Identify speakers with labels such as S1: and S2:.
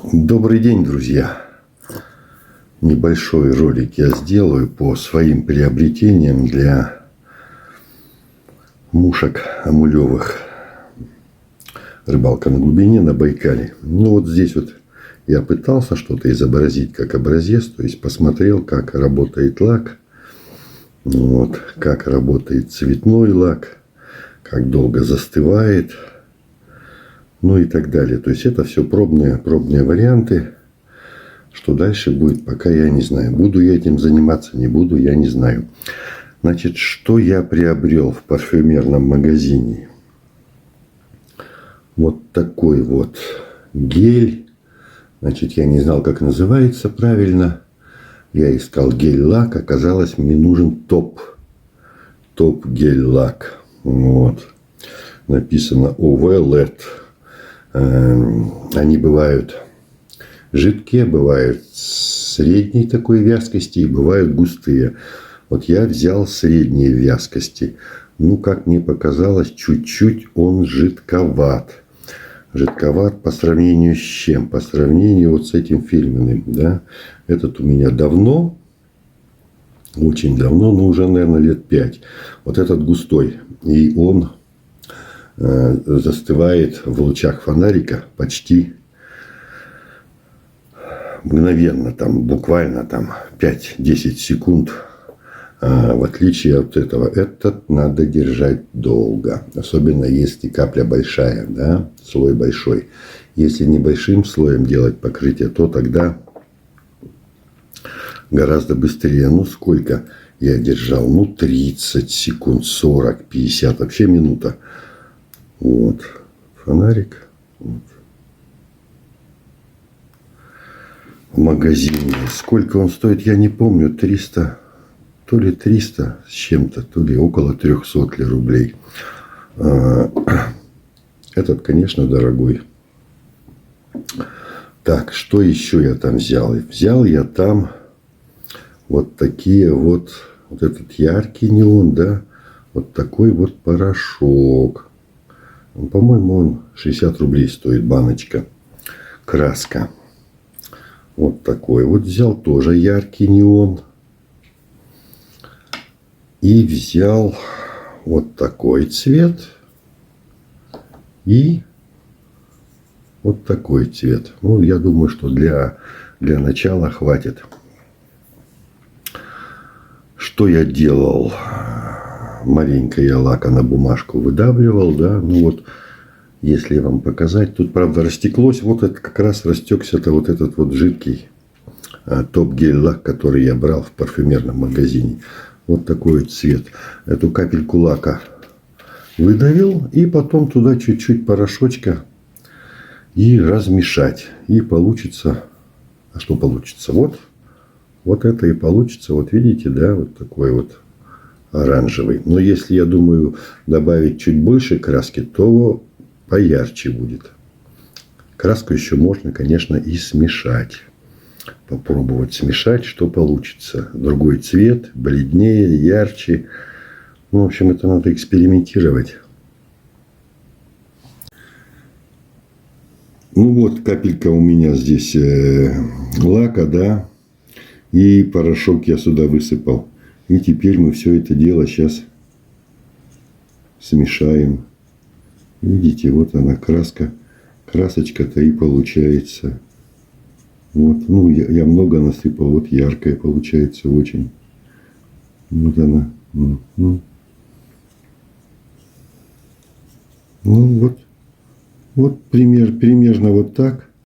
S1: Добрый день, друзья! Небольшой ролик я сделаю по своим приобретениям для мушек амулевых. Рыбалка на глубине на Байкале. Ну вот здесь вот я пытался что-то изобразить как образец, то есть посмотрел, как работает лак, вот, как работает цветной лак, как долго застывает, ну и так далее. То есть это все пробные варианты. Что дальше будет, пока я не знаю. Буду я этим заниматься, не буду, я не знаю. Значит, что я приобрел в парфюмерном магазине? Вот такой вот гель. Значит, я не знал, как называется правильно. Я искал гель-лак. Оказалось, мне нужен топ гель-лак. Вот. Написано OV-LED. Они бывают жидкие, бывают средней такой вязкости и бывают густые. Вот я взял средней вязкости. Ну, как мне показалось, чуть-чуть он жидковат. Жидковат по сравнению с чем? По сравнению вот с этим фирменным. Да? Этот у меня давно, очень давно, но уже, наверное, лет 5. Вот этот густой. И он застывает в лучах фонарика почти мгновенно, там, буквально там 5-10 секунд. В отличие от этого, этот надо держать долго. Особенно если капля большая, да, слой большой. Если небольшим слоем делать покрытие, то тогда гораздо быстрее. Ну, сколько я держал? Ну, 30 секунд, 40, 50, вообще минута. Вот. Фонарик. Вот. В магазине. Сколько он стоит, я не помню. 300, то ли 300 с чем-то, то ли около 300 ли рублей. Этот, конечно, дорогой. Так, что еще я там взял? Взял я там вот такие вот этот яркий неон, да, вот такой вот порошок. По-моему, он 60 рублей стоит баночка. Краска. Вот такой. Вот взял тоже яркий неон. И взял вот такой цвет. И вот такой цвет. Ну, я думаю, что для начала хватит. Что я делал? Маленько я лака на бумажку выдавливал, да. Ну вот, если вам показать, тут, правда, растеклось. Вот это как раз растекся-то вот этот вот жидкий топ-гель-лак, который я брал в парфюмерном магазине. Вот такой вот цвет. Эту капельку лака выдавил. И потом туда чуть-чуть порошочка. И размешать. И получится... А что получится? Вот это и получится. Вот видите, да? Вот такой вот оранжевый. Но если, я думаю, добавить чуть больше краски, то поярче будет. Краску еще можно, конечно, и смешать. Попробовать смешать, что получится. Другой цвет, бледнее, ярче. Ну, в общем, это надо экспериментировать. Ну, вот капелька у меня здесь лака, да. И порошок я сюда высыпал. И теперь мы все это дело сейчас смешаем. Видите, вот она краска. Красочка-то и получается. Вот, ну, я много насыпал. Вот яркая получается очень. Вот она. Ну вот примерно вот так.